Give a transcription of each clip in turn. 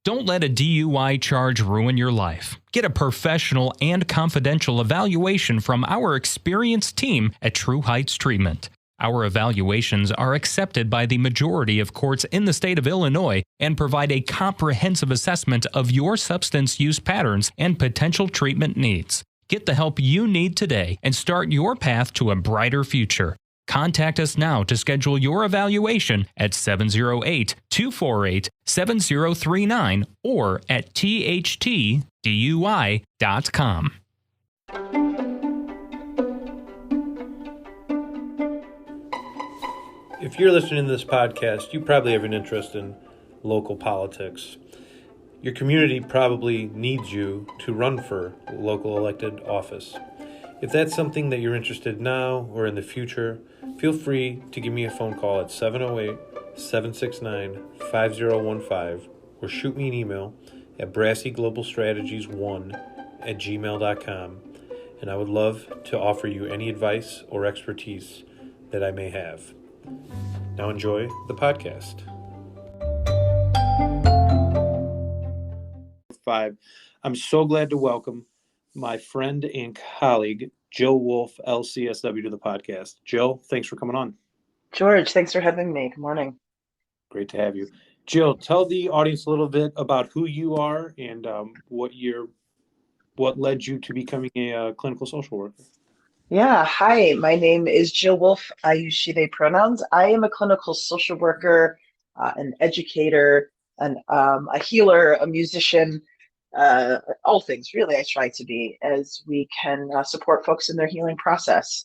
Don't let a DUI charge ruin your life. Get a professional and confidential evaluation from our experienced team at True Heights Treatment. Our evaluations are accepted by the majority of courts in the state of Illinois and provide a comprehensive assessment of your substance use patterns and potential treatment needs. Get the help you need today and start your path to a brighter future. Contact us now to schedule your evaluation at 708-248-7039 or at thtdui.com. If you're listening to this podcast, you probably have an interest in local politics. Your community probably needs you to run for local elected office. If that's something that you're interested in now or in the future, feel free to give me a phone call at 708-769-5015 or shoot me an email at brassyglobalstrategies1@gmail.com, and I would love to offer you any advice or expertise that I may have. Now enjoy the podcast. 5. I'm so glad to welcome my friend and colleague, Jill Wolf, LCSW, to the podcast. Jill, thanks for coming on. George, thanks for having me. Good morning. Great to have you. Jill, tell the audience a little bit about who you are and what led you to becoming a clinical social worker. Yeah, hi, my name is Jill Wolf. I use she, they pronouns. I am a clinical social worker, an educator, a healer, a musician, all things really I try to be, as we can support folks in their healing process.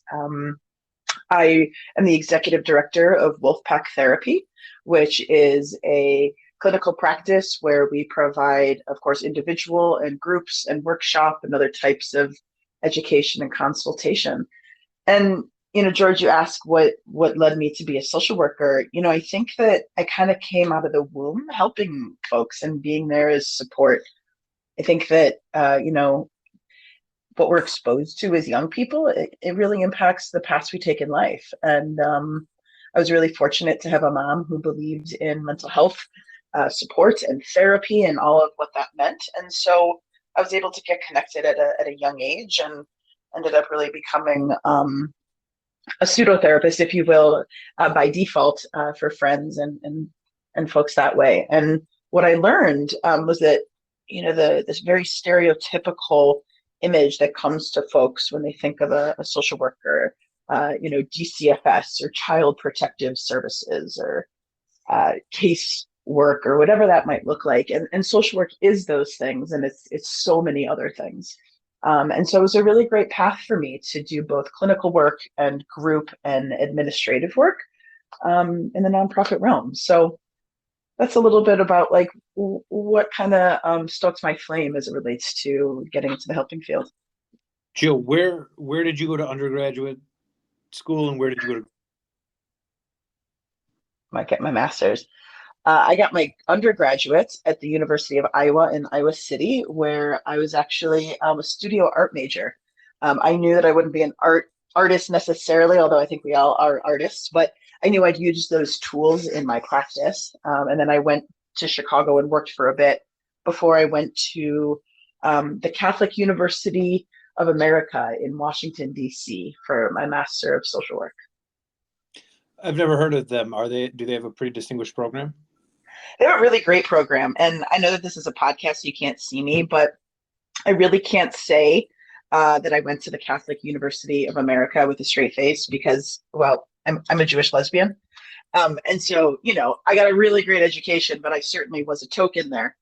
I am the executive director of Wolfpack Therapy, which is a clinical practice where we provide, of course, individual and groups and workshop and other types of education and consultation. And, George, you ask what led me to be a social worker. I think that I kind of came out of the womb helping folks and being there as support. I think that, what we're exposed to as young people, it really impacts the paths we take in life. And I was really fortunate to have a mom who believed in mental health support and therapy and all of what that meant. And so I was able to get connected at a young age and ended up really becoming a pseudotherapist, if you will, by default for friends and folks that way. And what I learned was that this very stereotypical image that comes to folks when they think of a social worker, DCFS or Child Protective Services or case work or whatever that might look like. And social work is those things, and it's so many other things. And so it was a really great path for me to do both clinical work and group and administrative work in the nonprofit realm. So that's a little bit about what kind of stokes my flame as it relates to getting into the helping field. Jill, where did you go to undergraduate school and where did you go to? I get my master's. I got my undergraduate at the University of Iowa in Iowa City, where I was actually a studio art major. I knew that I wouldn't be an artist necessarily, although I think we all are artists, but I knew I'd use those tools in my practice. And then I went to Chicago and worked for a bit before I went to the Catholic University of America in Washington, D.C. for my Master of Social Work. I've never heard of them. Do they have a pretty distinguished program? They have a really great program. And I know that this is a podcast, so you can't see me, but I really can't say that I went to the Catholic University of America with a straight face because, well, I'm a Jewish lesbian. And so, I got a really great education, but I certainly was a token there.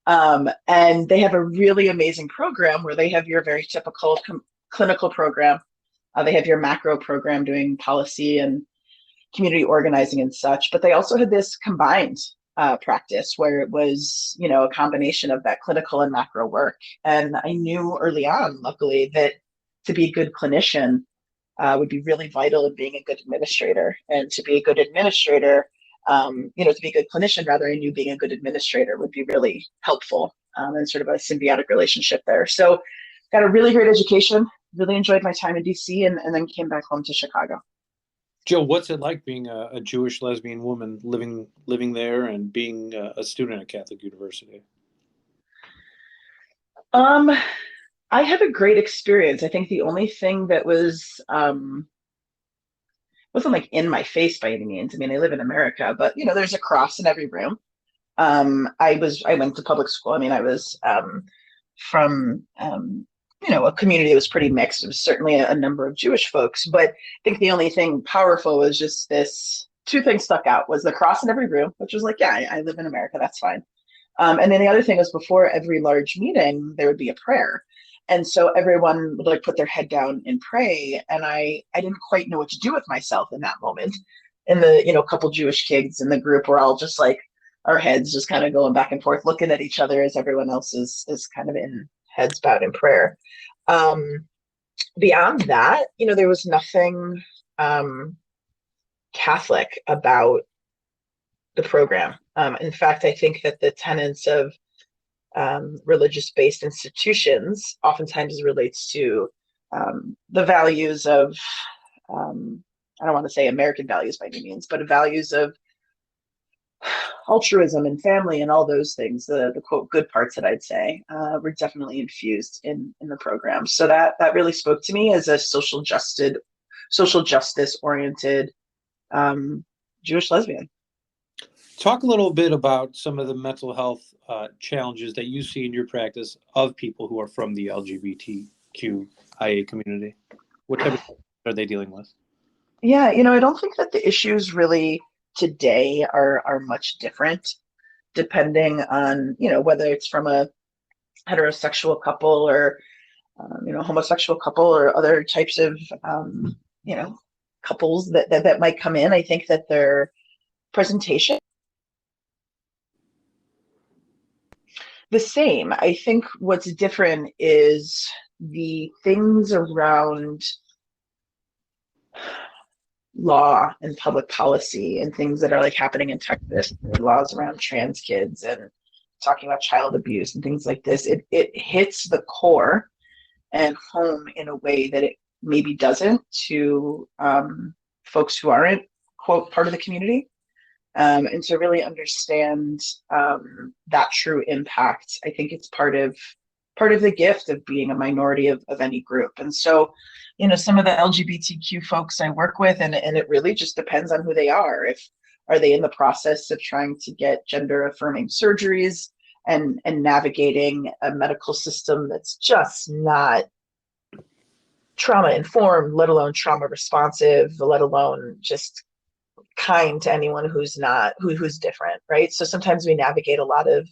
And they have a really amazing program where they have your very typical clinical program. They have your macro program doing policy and community organizing and such, but they also had this combined practice where it was, a combination of that clinical and macro work. And I knew early on, luckily, that to be a good clinician would be really vital in being a good administrator. And to be a good administrator, to be a good clinician, rather, I knew being a good administrator would be really helpful and sort of a symbiotic relationship there. So got a really great education, really enjoyed my time in DC and then came back home to Chicago. Jill, what's it like being a Jewish lesbian woman living there and being a student at Catholic University? Um, I had a great experience. I think the only thing that was wasn't like in my face by any means. I mean, I live in America, but there's a cross in every room. I went to public school. I mean, I was from a community that was pretty mixed. It was certainly a number of Jewish folks, but I think the only thing powerful was just this. Two things stuck out was the cross in every room, which was like, yeah, I live in America, that's fine. And then the other thing was before every large meeting, there would be a prayer. And so everyone would like put their head down and pray. And I didn't quite know what to do with myself in that moment. And the, couple Jewish kids in the group were all just like, our heads just kind of going back and forth, looking at each other as everyone else is kind of in heads bowed in prayer. Beyond that, there was nothing Catholic about the program. In fact, I think that the tenets of religious-based institutions oftentimes relates to the values of, I don't want to say American values by any means, but values of altruism and family and all those things, the quote good parts that I'd say were definitely infused in the program. So that really spoke to me as a social justice oriented Jewish lesbian. Talk a little bit about some of the mental health challenges that you see in your practice of people who are from the LGBTQIA community. What type of are they dealing with? Yeah, I don't think that the issues really today are much different depending on, whether it's from a heterosexual couple or, homosexual couple or other types of, couples that might come in. I think that their presentation the same. I think what's different is the things around law and public policy and things that are like happening in Texas, laws around trans kids and talking about child abuse and things like this. It hits the core and home in a way that it maybe doesn't to folks who aren't quote part of the community. And to really understand that true impact, I think it's part of the gift of being a minority of any group. And so, some of the LGBTQ folks I work with, and it really just depends on who they are. Are they in the process of trying to get gender affirming surgeries and navigating a medical system that's just not trauma informed, let alone trauma responsive, let alone just kind to anyone who's different, right? So sometimes we navigate a lot of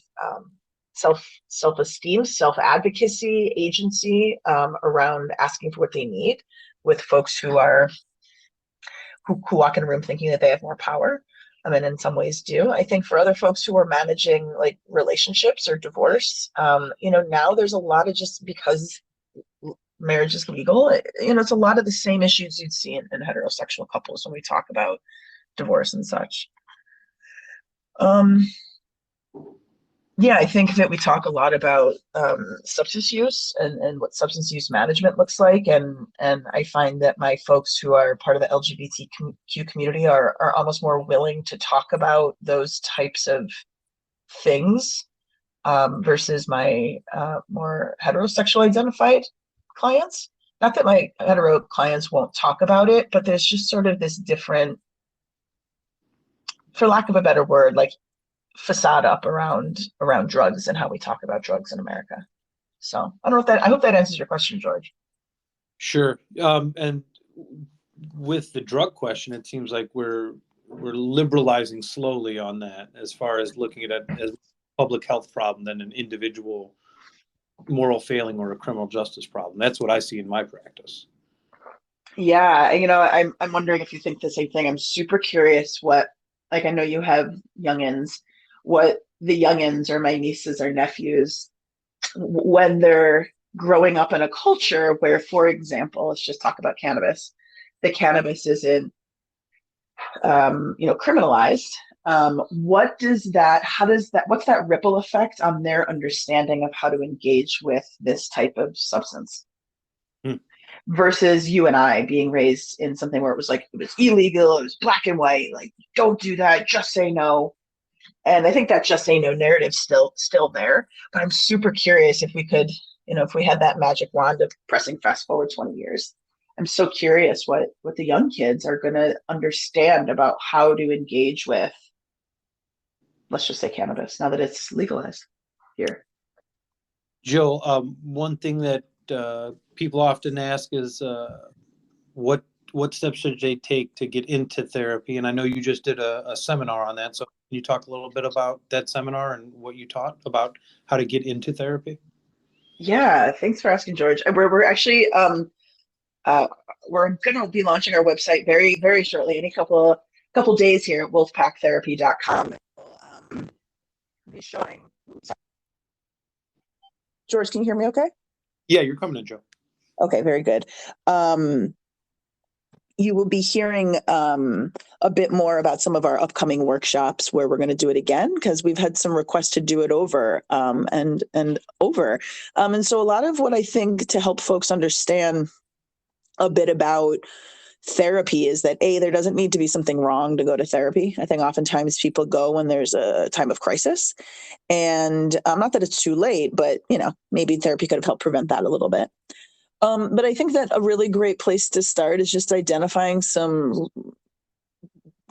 self-esteem, self-advocacy, agency around asking for what they need with folks who walk in a room thinking that they have more power. And in some ways do. I think for other folks who are managing like relationships or divorce, now there's a lot of, just because marriage is legal, it's a lot of the same issues you'd see in heterosexual couples when we talk about divorce and such. Yeah, I think that we talk a lot about substance use and what substance use management looks like, and I find that my folks who are part of the LGBTQ community are almost more willing to talk about those types of things versus my more heterosexual identified clients. Not that my hetero clients won't talk about it, but there's just sort of this different, for lack of a better word, like facade up around drugs and how we talk about drugs in America. So I hope that answers your question, George. Sure. And with the drug question, it seems like we're liberalizing slowly on that, as far as looking at it as a public health problem than an individual moral failing or a criminal justice problem. That's what I see in my practice. Yeah, I'm wondering if you think the same thing. I'm super curious what, like, I know you have youngins, what the youngins or my nieces or nephews, when they're growing up in a culture where, for example, let's just talk about cannabis. The cannabis isn't, criminalized. What's that ripple effect on their understanding of how to engage with this type of substance? Versus you and I being raised in something where it was illegal, it was black and white, like, don't do that, just say no. And I think that just say no narrative still there. But I'm super curious if we could, if we had that magic wand of pressing fast forward 20 years. I'm so curious what the young kids are going to understand about how to engage with, let's just say, cannabis now that it's legalized here. Jill, one thing that people often ask is what steps should they take to get into therapy? And I know you just did a seminar on that. So can you talk a little bit about that seminar and what you taught about how to get into therapy? Yeah, thanks for asking, George. We're actually we're going to be launching our website very, very shortly, in a couple days here at wolfpacktherapy.com. Be showing. George, can you hear me okay? Yeah, you're coming in, Joe. Okay, very good. You will be hearing a bit more about some of our upcoming workshops where we're going to do it again, because we've had some requests to do it over and over. And so a lot of what I think to help folks understand a bit about therapy is that there doesn't need to be something wrong to go to therapy. I think oftentimes people go when there's a time of crisis, and not that it's too late, but maybe therapy could have helped prevent that a little bit. But I think that a really great place to start is just identifying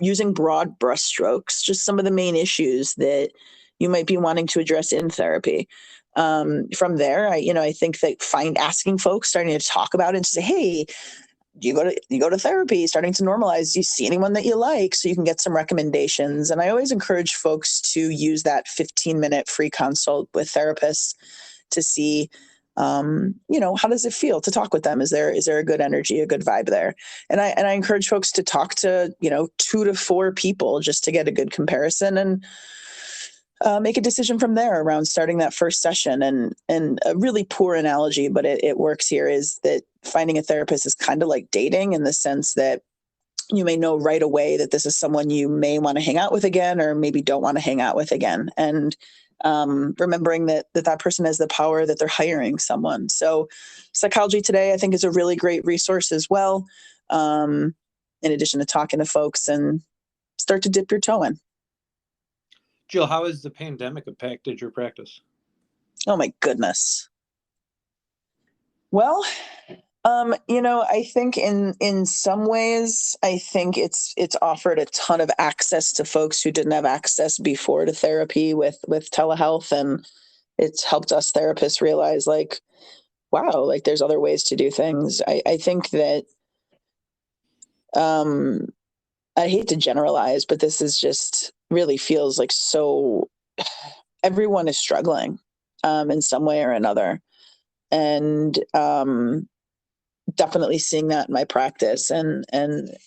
using broad brushstrokes, just some of the main issues that you might be wanting to address in therapy. From there, I think that asking folks, starting to talk about it and say, hey, you go to therapy, starting to normalize, do you see anyone that you like, so you can get some recommendations. And I always encourage folks to use that 15-minute free consult with therapists to see, how does it feel to talk with them? Is there a good energy, a good vibe there? And I encourage folks to talk to, 2 to 4 people just to get a good comparison and make a decision from there around starting that first session. And a really poor analogy, but it works here, is that finding a therapist is kind of like dating, in the sense that you may know right away that this is someone you may want to hang out with again, or maybe don't want to hang out with again. And remembering that person has the power that they're hiring someone. So Psychology Today, I think, is a really great resource as well, in addition to talking to folks, and start to dip your toe in. Jill, how has the pandemic impacted your practice? Oh my goodness. Well, I think in some ways, I think it's offered a ton of access to folks who didn't have access before to therapy with telehealth, and it's helped us therapists realize, like, wow, like there's other ways to do things. I think that I hate to generalize, but this is just really feels like so everyone is struggling in some way or another. And definitely seeing that in my practice, and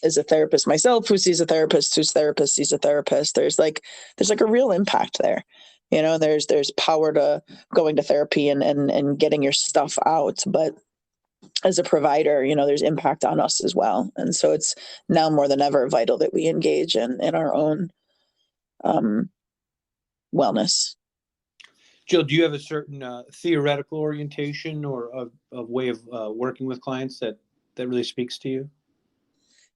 as a therapist myself who sees a therapist whose therapist sees a therapist, there's like a real impact there. There's power to going to therapy and getting your stuff out, but as a provider, there's impact on us as well. And so it's now more than ever vital that we engage in our own wellness. Jill, do you have a certain theoretical orientation or a way of working with clients that really speaks to you?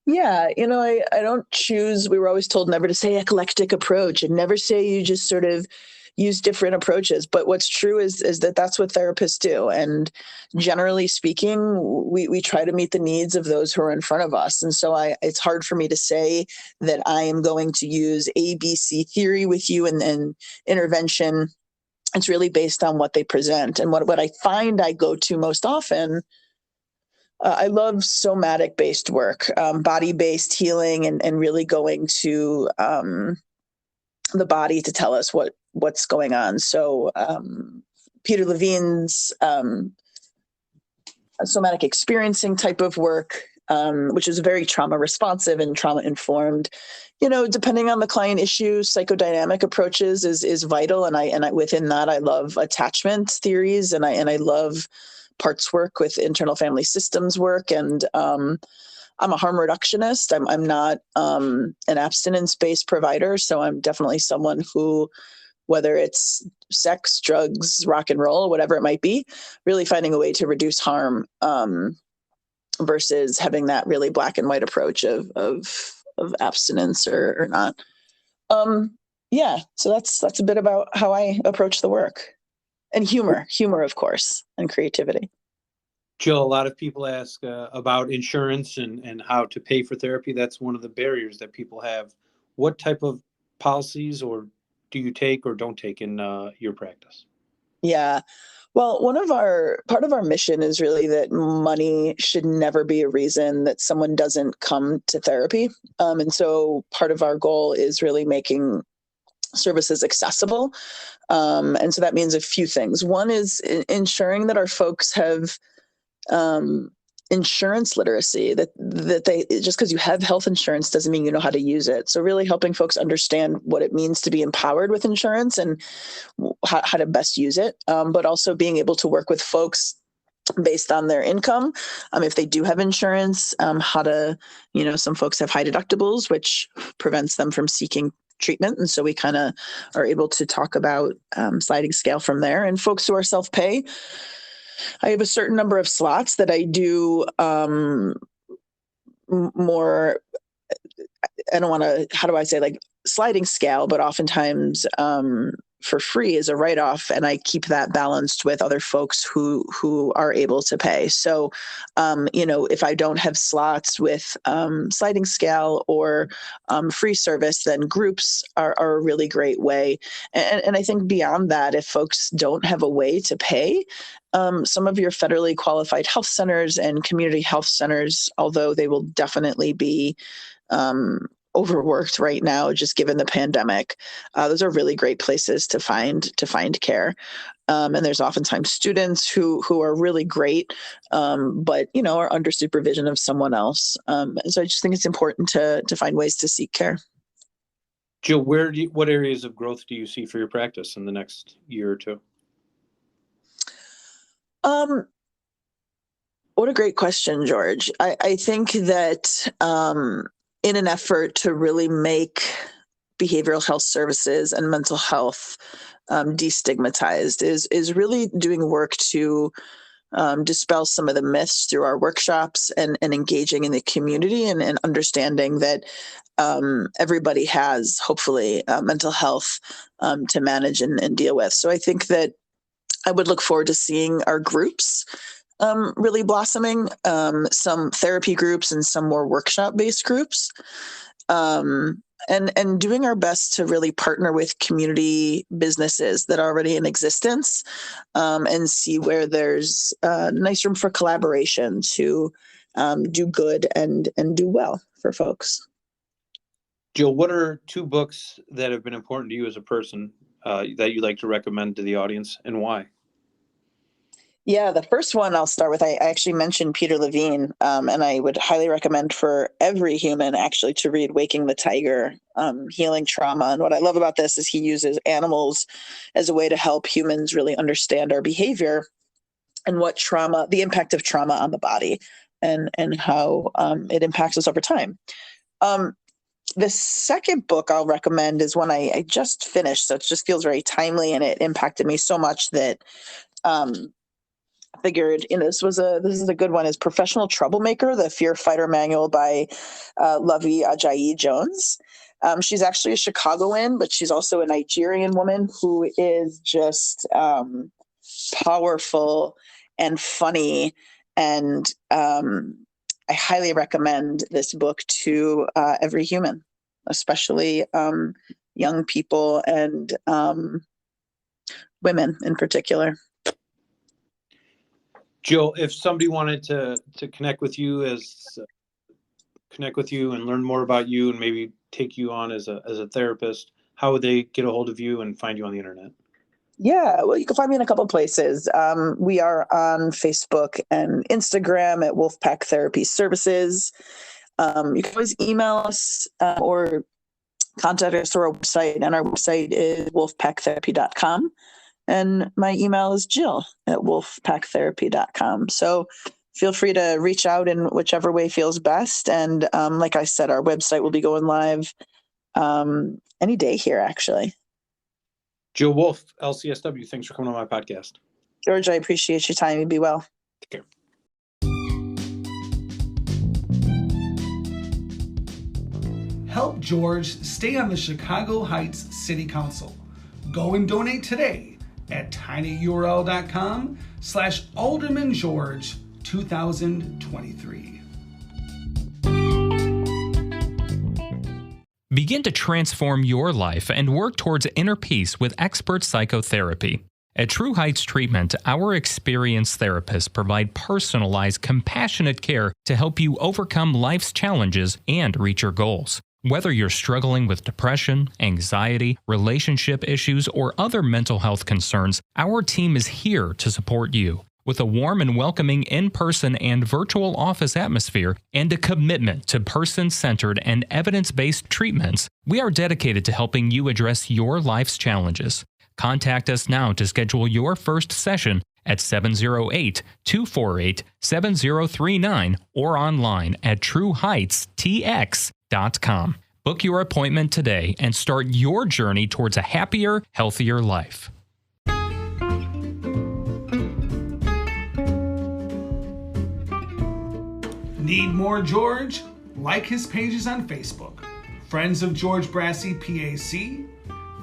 Yeah, I don't choose. We were always told never to say eclectic approach, and never say you just sort of use different approaches. But what's true is that that's what therapists do. And generally speaking, we try to meet the needs of those who are in front of us. And so it's hard for me to say that I am going to use ABC theory with you and intervention. It's really based on what they present. And what I find I go to most often, I love somatic-based work, body-based healing, and really going to the body to tell us what's going on. So Peter Levine's somatic experiencing type of work, which is very trauma responsive and trauma informed. Depending on the client issue, psychodynamic approaches is vital, and I within that I love attachment theories, and I love parts work with internal family systems work, and I'm a harm reductionist. I'm not an abstinence-based provider, so I'm definitely someone who, whether it's sex, drugs, rock and roll, whatever it might be, really finding a way to reduce harm versus having that really black and white approach of abstinence or not. Yeah, so that's a bit about how I approach the work. And humor, of course, and creativity. Jill, a lot of people ask about insurance and how to pay for therapy. That's one of the barriers that people have. What type of policies or do you take or don't take in your practice? Yeah. Well, part of our mission is really that money should never be a reason that someone doesn't come to therapy. And so part of our goal is really making services accessible. And so that means a few things. One is ensuring that our folks have um, insurance literacy, that they, just because you have health insurance doesn't mean you know how to use it. So really helping folks understand what it means to be empowered with insurance and how to best use it, but also being able to work with folks based on their income. If they do have insurance, how to, some folks have high deductibles, which prevents them from seeking treatment. And so we kind of are able to talk about sliding scale from there. And folks who are self-pay, I have a certain number of slots that I do more, I don't want to, how do I say, like sliding scale, but oftentimes for free is a write-off, and I keep that balanced with other folks who are able to pay. So, if I don't have slots with sliding scale or free service, then groups are a really great way. And I think beyond that, if folks don't have a way to pay, some of your federally qualified health centers and community health centers, although they will definitely be overworked right now, just given the pandemic. Those are really great places to find care. And there's oftentimes students who are really great, but are under supervision of someone else. And so I just think it's important to find ways to seek care. Jill, what areas of growth do you see for your practice in the next year or two? What a great question, George. I think that in an effort to really make behavioral health services and mental health destigmatized is really doing work to dispel some of the myths through our workshops and engaging in the community and understanding that everybody has, hopefully, mental health to manage and deal with. So I think that I would look forward to seeing our groups really blossoming, some therapy groups and some more workshop-based groups, and doing our best to really partner with community businesses that are already in existence, and see where there's nice room for collaboration to do good and do well for folks. Jill, what are 2 books that have been important to you as a person that you'd like to recommend to the audience, and why? Yeah, the first one I'll start with, I actually mentioned Peter Levine, and I would highly recommend for every human actually to read Waking the Tiger, Healing Trauma. And what I love about this is he uses animals as a way to help humans really understand our behavior and what trauma, the impact of trauma on the body and how it impacts us over time. The second book I'll recommend is one I just finished, so it just feels very timely, and it impacted me so much that figured, this is a good one, is Professional Troublemaker, the Fear Fighter Manual by Lovey Ajayi Jones. She's actually a Chicagoan, but she's also a Nigerian woman who is just powerful and funny. And I highly recommend this book to every human, especially young people and women in particular. Jill, if somebody wanted to connect with you and learn more about you and maybe take you on as a therapist, how would they get a hold of you and find you on the internet? Yeah, well, you can find me in a couple places. We are on Facebook and Instagram at Wolfpack Therapy Services. You can always email us or contact us through our website, and our website is wolfpacktherapy.com. And my email is Jill at wolfpacktherapy.com. So feel free to reach out in whichever way feels best. And like I said, our website will be going live any day here, actually. Jill Wolf, LCSW, thanks for coming on my podcast. George, I appreciate your time. You be well. Take care. Help George stay on the Chicago Heights City Council. Go and donate today at tinyurl.com/AldermanGeorge 2023. Begin to transform your life and work towards inner peace with expert psychotherapy. At True Heights Treatment, our experienced therapists provide personalized, compassionate care to help you overcome life's challenges and reach your goals. Whether you're struggling with depression, anxiety, relationship issues, or other mental health concerns, our team is here to support you. With a warm and welcoming in-person and virtual office atmosphere and a commitment to person-centered and evidence-based treatments, we are dedicated to helping you address your life's challenges. Contact us now to schedule your first session at 708-248-7039 or online at trueheightstx.com. Book your appointment today and start your journey towards a happier, healthier life. Need more George? Like his pages on Facebook. Friends of George Brassey PAC,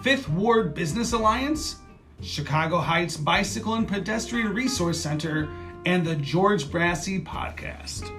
Fifth Ward Business Alliance, Chicago Heights Bicycle and Pedestrian Resource Center, and the George Brassey Podcast.